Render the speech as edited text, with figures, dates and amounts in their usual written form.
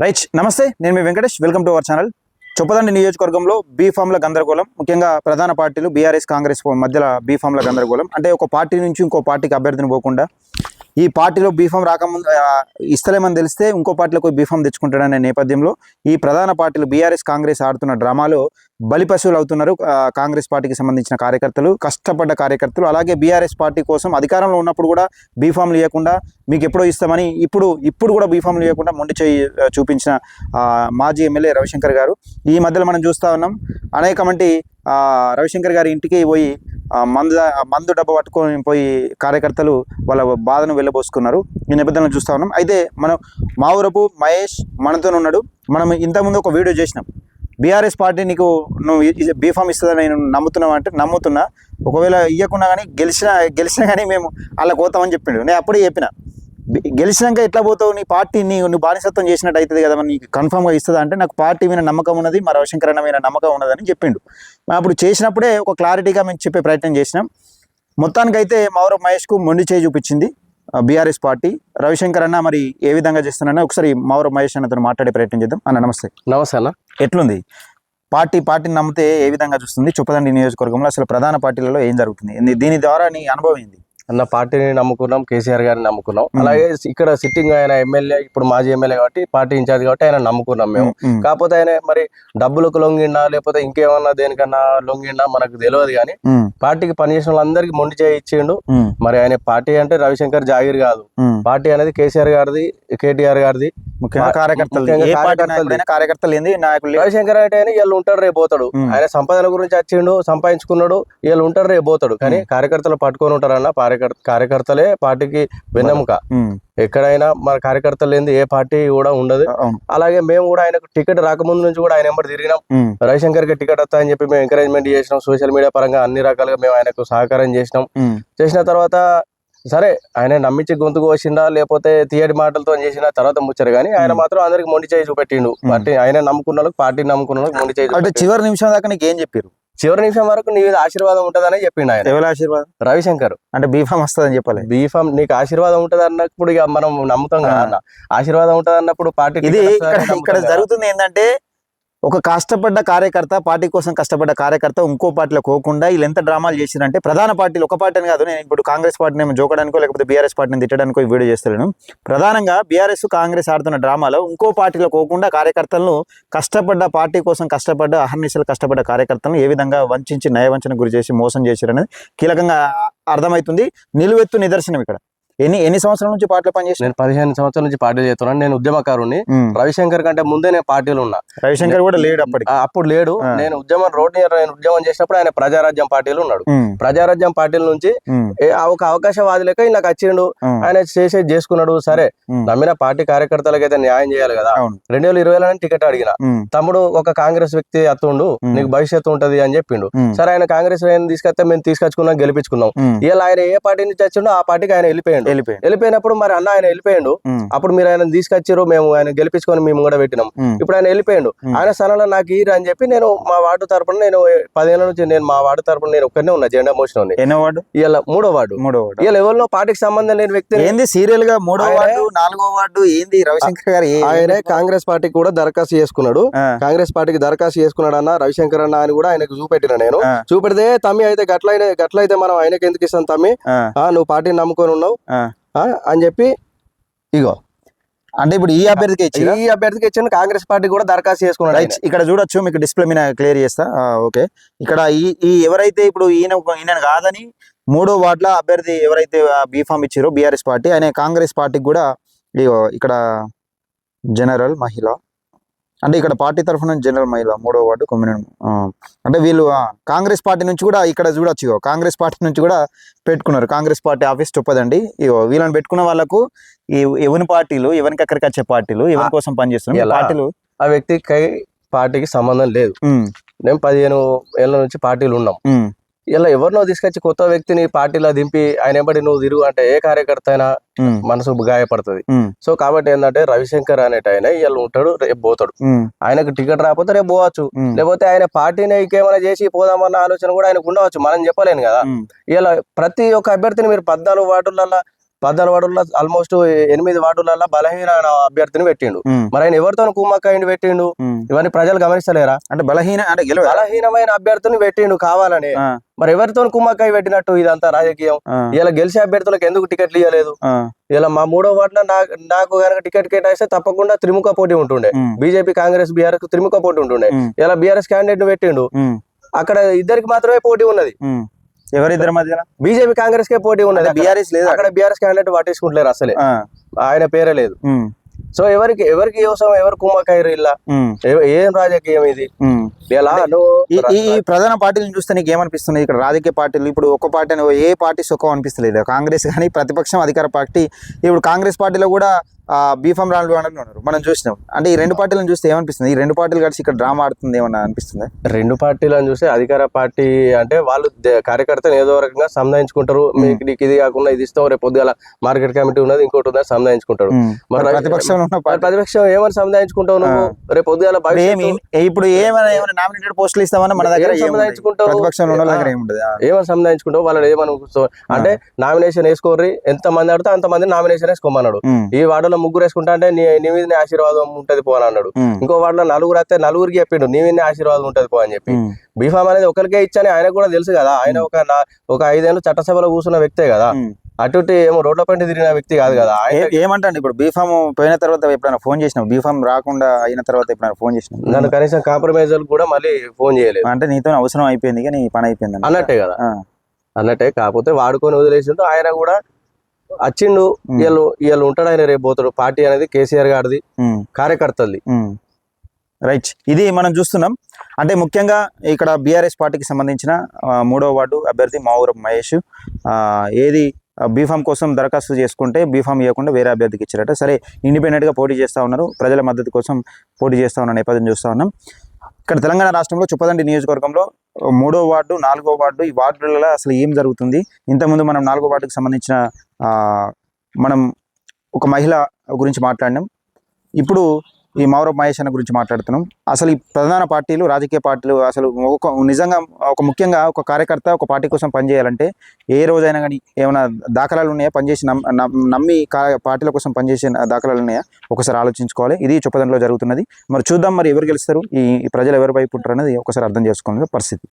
Right నమస్తే, నేను మీ Venkatesh. Welcome to our channel. Choppadandi నియోజకవర్గంలో బీఫామ్ల గందరగోళం, ముఖ్యంగా ప్రధాన పార్టీలు బీఆర్ఎస్ కాంగ్రెస్ మధ్యలో బీఫామ్ల గందరగోళం. అంటే ఒక పార్టీ నుంచి ఇంకో పార్టీకి అభ్యర్థిని పోకుండా ఈ పార్టీలో బీఫామ్ రాకముందు ఇస్తలేమని తెలిస్తే ఇంకో పార్టీలో బీఫామ్ తెచ్చుకుంటాడనే నేపథ్యంలో ఈ ప్రధాన పార్టీలు బీఆర్ఎస్ కాంగ్రెస్ ఆడుతున్న డ్రామాలో బలిపశువులు అవుతున్నారు కాంగ్రెస్ పార్టీకి సంబంధించిన కార్యకర్తలు, కష్టపడ్డ కార్యకర్తలు. అలాగే బీఆర్ఎస్ పార్టీ కోసం అధికారంలో ఉన్నప్పుడు కూడా బీఫామ్లు ఇవ్వకుండా మీకు ఎప్పుడో ఇస్తామని ఇప్పుడు కూడా బీఫామ్లు ఇవ్వకుండా మొండి చేయి చూపించిన మాజీ ఎమ్మెల్యే రవిశంకర్ గారు. ఈ మధ్యలో మనం చూస్తూ ఉన్నాం, అనేక మంది రవిశంకర్ గారి ఇంటికి పోయి మందు డబ్బా పట్టుకొని పోయి కార్యకర్తలు వాళ్ళ బాధను వెళ్ళబోసుకున్నారు. ఈ నేపథ్యంలో చూస్తూ ఉన్నాం. అయితే మనం మావురపు మహేష్ మనతో ఉన్నాడు. మనం ఇంతకుముందు ఒక వీడియో చేసినాం. బీఆర్ఎస్ పార్టీ నీకు నువ్వు బీఫామ్ ఇస్తుందని నేను నమ్ముతున్నావు అంటే నమ్ముతున్నా, ఒకవేళ ఇవ్వకుండా కానీ గెలిచినా కానీ మేము అలా పోతామని చెప్పిండు. నేను అప్పుడే చెప్పిన, గెలిచినాక ఎట్లా పోతావు, నీ పార్టీ నువ్వు బానిసత్వం చేసినట్టు అవుతుంది కదా, నీకు కన్ఫామ్గా ఇస్తుందా అంటే నాకు పార్టీ మీద నమ్మకం ఉన్నది, మా రవిశంకర్ అన్న మీద నమ్మకం ఉన్నదని చెప్పిండు. అప్పుడు చేసినప్పుడే ఒక క్లారిటీగా మేము చెప్పే ప్రయత్నం చేసినాం. మొత్తానికైతే మావురపు మహేష్కు మొండి చేయి చూపించింది బీఆర్ఎస్ పార్టీ. రవిశంకర్ అన్న మరి ఏ విధంగా చేస్తున్నారో ఒకసారి మావురపు మహేష్ అన్నతో మాట్లాడే ప్రయత్నం చేద్దాం. అన్న నమస్తే. నమస్తే అన్న. ఎట్లుంది పార్టీని నమ్మితే ఏ విధంగా చూస్తుంది చొప్పదండి నియోజకవర్గంలో? అసలు ప్రధాన పార్టీలలో ఏం జరుగుతుంది, దీని ద్వారా నీ అనుభవం ఏంది? అన్న, పార్టీని నమ్ముకున్నాం, కేసీఆర్ గారిని నమ్ముకున్నాం. అలాగే ఇక్కడ సిట్టింగ్ ఆయన ఎమ్మెల్యే, ఇప్పుడు మాజీ ఎమ్మెల్యే కాబట్టి పార్టీ ఇన్ఛార్జ్ కాబట్టి ఆయన నమ్ముకున్నాం మేము. కాకపోతే ఆయన మరి డబ్బులకు లొంగిండా లేకపోతే ఇంకేమన్నా దేనికన్నా లొంగిండా మనకు తెలియదు, కానీ పార్టీకి పనిచేసిన వాళ్ళందరికీ మొండి చేయి ఇచ్చిండు. మరి ఆయన పార్టీ అంటే రవిశంకర్ జాగీర్ కాదు, పార్టీ అనేది కేసీఆర్ గారిది, కేటీఆర్ గారిది, కార్యకర్తలు ఏంది నాయకులు. రవిశంకర్ అంటే ఆయన వీళ్ళు ఉంటాడు రేపు పోతాడు, ఆయన సంపాదన గురించి వచ్చిండు, సంపాదించుకున్నాడు, వీళ్ళు ఉంటారు రేపు పోతాడు. కానీ కార్యకర్తలు పట్టుకొని ఉంటారన్న, కార్యకర్తలే పార్టీకి వెన్నెముక. ఎక్కడైనా మన కార్యకర్తలు ఏంది ఏ పార్టీ కూడా ఉండదు. అలాగే మేము కూడా ఆయనకు టికెట్ రాకముందు నుంచి కూడా ఆయన ఎంబడి తిరిగినాం. రవిశంకర్ కి టికెట్ వస్తా అని చెప్పి మేము ఎంకరేజ్మెంట్ చేసినాం. సోషల్ మీడియా పరంగా అన్ని రకాలుగా మేము ఆయనకు సహకారం చేసినాం. చేసిన తర్వాత సరే ఆయన నమ్మించి గొంతుకు వచ్చిండా లేకపోతే తీయటి మాటలతో చేసిన తర్వాత ముచ్చారు, కానీ ఆయన మాత్రం అందరికి మొండి చేయి చూపెట్టిండు. పార్టీ ఆయన నమ్ముకున్న పార్టీ నమ్ముకున్న మొండి చేయి. అంటే చివరి నిమిషం దాకా నీకు ఏం చెప్పారు? చివరి నిమిషం వరకు నీ మీద ఆశీర్వాదం ఉంటదని చెప్పిండు ఆయన. ఎవరి ఆశీర్వాదం? రవిశంకర్. అంటే బీఫామ్ వస్తుందని చెప్పాలి. బీఫామ్ నీకు ఆశీర్వాదం ఉంటది అన్నప్పుడు ఇక మనం నమ్ముతాం కదా అన్న. ఆశీర్వాదం ఉంటది అన్నప్పుడు పార్టీ ఇది ఇక్కడ జరుగుతుంది ఏంటంటే, ఒక కష్టపడ్డ కార్యకర్త, పార్టీ కోసం కష్టపడ్డ కార్యకర్త ఇంకో పార్టీలో పోకుండా వీళ్ళు ఎంత డ్రామాలు చేసిరంటే, ప్రధాన పార్టీలు ఒక పార్టీని కాదు, నేను ఇప్పుడు కాంగ్రెస్ పార్టీని ఏమో జోకడానికో లేకపోతే బీఆర్ఎస్ పార్టీని తిట్టడానికో వీడియో చేస్తాను. ప్రధానంగా బీఆర్ఎస్ కాంగ్రెస్ ఆడుతున్న డ్రామాలో ఇంకో పార్టీలో పోకుండా కార్యకర్తలను, కష్టపడ్డ పార్టీ కోసం కష్టపడ్డ అహర్నిశలు కష్టపడ్డ కార్యకర్తలను ఏ విధంగా వంచి నయవంచన గురి చేసి మోసం చేశారనేది కీలకంగా అర్థమవుతుంది. నిలువెత్తు నిదర్శనం ఇక్కడ. ఎన్ని సంవత్సరాల నుంచి పార్టీలో పనిచేసి? నేను 15 సంవత్సరాల నుంచి పార్టీ చేస్తున్నాను. నేను ఉద్యమకారుని. రవిశంకర్ కంటే ముందే నేను పార్టీలో ఉన్నా. రవిశంకర్ కూడా లేడు అప్పుడు లేడు. నేను నేను ఉద్యమం చేసినప్పుడు ఆయన ప్రజారాజ్యం పార్టీలో ఉన్నాడు. ప్రజారాజ్యం పార్టీల నుంచి ఒక అవకాశవాది లెక్క నాకు వచ్చిండు. ఆయన చేసేది చేసుకున్నాడు. సరే, నమ్మిన పార్టీ కార్యకర్తలకు అయితే న్యాయం చేయాలి కదా. 2020లో టికెట్ అడిగిన, తమ్ముడు ఒక కాంగ్రెస్ వ్యక్తి అత్తుండు, నీకు భవిష్యత్తు ఉంటది అని చెప్పిండు. సరే, ఆయన కాంగ్రెస్ తీసుకొస్తే మేము తీసుకొచ్చుకున్నాం, గెలిపించుకున్నాం. ఇలా ఆయన ఏ పార్టీ నుంచి వచ్చిండో ఆ పార్టీకి ఆయన వెళ్ళిపోయినప్పుడు మరి అన్న ఆయన వెళ్ళిపోయాడు. అప్పుడు మీరు ఆయన తీసుకొచ్చారు, మేము ఆయన గెలిపించుకొని మేము కూడా పెట్టినాం. ఇప్పుడు ఆయన వెళ్ళిపోయాడు. ఆయన స్థలంలో నాకు ఈరు అని చెప్పి నేను మా వార్డు తరపున, నేను 10 ఏళ్ల నుంచి నేను మా వార్డు తరపున నేను ఒక్కనే ఉన్నా, జెండా మోషన్ ఉంది. ఇలా 3వ వార్డు. ఇలా ఎవరిలో పార్టీకి సంబంధం లేని వ్యక్తి ఏంది సీరియల్ గా 3వ వార్డు 4వ వార్డు ఏంది? రవిశంకర్ గారు ఆయనే కాంగ్రెస్ పార్టీకి కూడా దరఖాస్తు చేసుకున్నాడు. కాంగ్రెస్ పార్టీకి దరఖాస్తు చేసుకున్నాడు అన్న రవిశంకర్ అన్న అని కూడా ఆయనకు చూపెట్టిన. నేను చూపెడితే, తమ్మి అయితే గట్లయితే మనం ఆయనకి ఎందుకు ఇస్తాం తమ్మి, నువ్వు పార్టీని నమ్ముకొని ఉన్నావు అని చెప్పి, ఇగో అంటే ఇప్పుడు ఈ అభ్యర్థికి ఇచ్చిన కాంగ్రెస్ పార్టీ కూడా దరఖాస్తు చేసుకున్నాడు. ఇక్కడ చూడొచ్చు, మీకు డిస్ప్లే మీద క్లియర్ చేస్తా. ఓకే, ఇక్కడ ఈ ఎవరైతే ఇప్పుడు ఈయన కాదని 3వ వార్డుల అభ్యర్థి ఎవరైతే బీఫామ్ ఇచ్చారో బీఆర్ఎస్ పార్టీ, ఆయన కాంగ్రెస్ పార్టీకి కూడా ఇక్కడ జనరల్ మహిళ, అంటే ఇక్కడ పార్టీ తరఫున జనరల్ మహిళ 3వ వార్డు కొమ్మినేని. అంటే వీళ్ళు కాంగ్రెస్ పార్టీ నుంచి కూడా ఇక్కడ చూడొచ్చు, ఇగో కాంగ్రెస్ పార్టీ నుంచి కూడా పెట్టుకున్నారు. Congress party office Choppadandi. ఇగో వీళ్ళని పెట్టుకున్న వాళ్ళకు ఎవరి పార్టీలు, ఎవరికి అక్కడికి వచ్చే పార్టీలు, ఎవరి కోసం పనిచేస్తున్నారు పార్టీలు, ఆ వ్యక్తికి పార్టీకి సంబంధం లేదు. మేము 15 ఏళ్ల నుంచి పార్టీలు ఉన్నాం. ఇలా ఎవరినో తీసుకొచ్చి కొత్త వ్యక్తిని పార్టీలో దింపి ఆయన ఎంబడి నువ్వు తిరుగు అంటే ఏ కార్యకర్త అయినా మనసు గాయపడుతుంది. సో కాబట్టి ఏంటంటే రవిశంకర్ అనేట ఆయన ఇలా ఉంటాడు, రేపు పోతాడు. ఆయనకు టికెట్ రాకపోతే రేపు పోవచ్చు, లేకపోతే ఆయన పార్టీని ఇంకేమైనా చేసి పోదామన్న ఆలోచన కూడా ఆయనకు ఉండవచ్చు, మనం చెప్పలేను కదా. ఇలా ప్రతి ఒక్క అభ్యర్థిని మీరు 14 వార్డులలో 14 వార్డుల్లో ఆల్మోస్ట్ 8 వార్డులలో బలహీన అభ్యర్థిని పెట్టిండు. ఉమ్, మరి ఆయన ఎవరితో కుమ్మక్కయ్యండి పెట్టిండు? ఉమ్. ఇవన్నీ ప్రజలు గమనిస్తలేరా? అంటే బలహీన అంటే గెలవ బలహీనమైన అభ్యర్థిని పెట్టిండు కావాలని. మరి ఎవరితో కుమ్మక్కయ్య పెట్టినట్టు ఇదంతా రాజకీయం? ఇలా గెలిచే అభ్యర్థులకు ఎందుకు టికెట్లు ఇవ్వలేదు? ఇలా మా 3వ వార్డులో నాకు కనుక టికెట్ కేటాయిస్తే తప్పకుండా త్రిముఖ పోటీ ఉంటుండే. బీజేపీ కాంగ్రెస్ బీఆర్ఎస్ త్రిముఖ పోటీ ఉంటుండే. ఇలా బీఆర్ఎస్ క్యాండిడేట్ పెట్టిండు. అక్కడ ఇద్దరికి మాత్రమే పోటీ ఉన్నది. ఎవరిద్దరి మధ్య? బీజేపీ కాంగ్రెస్ కే పోటీ ఉన్నది. బీఆర్ఎస్ లేదు. అక్కడ బీఆర్ఎస్ క్యాండిడేట్ పట్టించుకుంటలేరు అసలే. ఆయన పేరే లేదు. సో ఎవరికి అవసరం? ఎవరు కుమ్మకాయరు? ఇలా ఏం రాజకీయం ఇది? ఇలా ఈ ప్రధాన పార్టీలను చూస్తే నీకు ఏమనిపిస్తుంది? ఇక్కడ రాజకీయ పార్టీలు ఇప్పుడు ఒక పార్టీ అని ఏ పార్టీ సుఖం అనిపిస్తలేదు. కాంగ్రెస్ కానీ ప్రతిపక్షం అధికార పార్టీ. ఇప్పుడు కాంగ్రెస్ పార్టీలో కూడా బీఫామ్ రాళ్ళు అని ఉన్నారు, మనం చూసినాం. అంటే ఈ రెండు పార్టీలను చూస్తే ఏమనిపిస్తుంది? ఈ రెండు పార్టీలు కలిసి ఇక్కడ డ్రామా ఆడుతుంది ఏమన్నా అనిపిస్తుంది? రెండు పార్టీలను చూస్తే అధికార పార్టీ అంటే వాళ్ళు కార్యకర్తలు ఏదో రకంగా సంధాయించుకుంటారు. మీకు నీకు ఇది కాకుండా ఇది ఇస్తాం, రేపు పొద్దుగాల మార్కెట్ కమిటీ ఉన్నది ఇంకోటి ఉన్నది సంధాయించుకుంటారు. మరి ప్రతిపక్షం ఏమని సంధాయించుకుంటావు నువ్వు? రేపు పొద్దుగాల ఇప్పుడు ఏమైనా నామినేటెడ్ పోస్టులు ఇస్తామని మన దగ్గర సంధాయించుకుంటావు. ఏమని సంధాయించుకుంటావు? వాళ్ళు ఏమని అంటే నామినేషన్ వేసుకోర్రి, ఎంత మంది ఆడితే అంత మంది నామినేషన్ వేసుకోమన్నాడు. ఈ వార్డులో 3 వేసుకుంటా అంటే నీ మీద ఆశీర్వాదం ఉంటది పో అని అన్నాడు. ఇంకో వార్డులో 4 వస్తే 4కి చెప్పిండు నీ మీద ఆశీర్వాదం ఉంటది పో అని చెప్పి. బీఫామ్ అనేది ఒకరికే ఇచ్చని ఆయన కూడా తెలుసు కదా. ఆయన ఒక 5 ఏళ్ళు చట్టసభలో కూర్చున్న వ్యక్తే కదా. అటు ఏమో రోడ్ల పైన తిరిగిన వ్యక్తి కాదు కదా. ఏమంటాను ఇప్పుడు బీఫామ్ పోయిన తర్వాత ఎప్పుడైనా ఫోన్ చేసినావు? బీఫామ్ రాకుండా అయిన తర్వాత ఎప్పుడైనా ఫోన్ చేసినావు? నన్ను కనీసం కాంప్రమైజ్ కూడా మళ్ళీ ఫోన్ చేయలేదు. అంటే నీతో అవసరం అయిపోయింది కానీ పని అయిపోయింది అన్నట్టే కదా. అన్నట్టే. కాకపోతే వాడుకొని వదిలేసిండు. ఆయన కూడా వచ్చిండు. వీళ్ళు ఉంటాడు, ఆయన రేపు పోతాడు. పార్టీ అనేది కేసీఆర్ గారిది, కార్యకర్తలది. రైట్. ఇది మనం చూస్తున్నాం. అంటే ముఖ్యంగా ఇక్కడ బీఆర్ఎస్ పార్టీకి సంబంధించిన 3వ వార్డు అభ్యర్థి మావురపు మహేష్ ఏది బీఫామ్ కోసం దరఖాస్తు చేసుకుంటే బీఫామ్ ఇవ్వకుండా వేరే అభ్యర్థికి ఇచ్చారట. సరే, ఇండిపెండెంట్గా పోటీ చేస్తూ ఉన్నారు, ప్రజల మద్దతు కోసం పోటీ చేస్తూ ఉన్న నేపథ్యం చూస్తూ ఉన్నాం. ఇక్కడ తెలంగాణ రాష్ట్రంలో చొప్పదండి నియోజకవర్గంలో 3వ వార్డు 4వ వార్డు ఈ వార్డులలో అసలు ఏం జరుగుతుంది? ఇంతకుముందు మనం 4వ వార్డుకి సంబంధించిన మనం ఒక మహిళ గురించి మాట్లాడినాం. ఇప్పుడు ఈ మావురపు మహేష్ అన్న గురించి మాట్లాడుతున్నాం. అసలు ఈ ప్రధాన పార్టీలు, రాజకీయ పార్టీలు అసలు నిజంగా ఒక ఒక కార్యకర్త ఒక పార్టీ కోసం పనిచేయాలంటే ఏ రోజైనా కానీ ఏమైనా దాఖలాలు ఉన్నాయా? పనిచేసి నమ్మి పార్టీల కోసం పనిచేసే దాఖలాలు ఉన్నాయా? ఒకసారి ఆలోచించుకోవాలి. ఇది చొప్పదండిలో జరుగుతున్నది. మరి చూద్దాం, మరి ఎవరు గెలుస్తారు, ఈ ప్రజలు ఎవరి వైపు ఉంటారు అనేది ఒకసారి అర్థం చేసుకోవాల్సిన పరిస్థితి.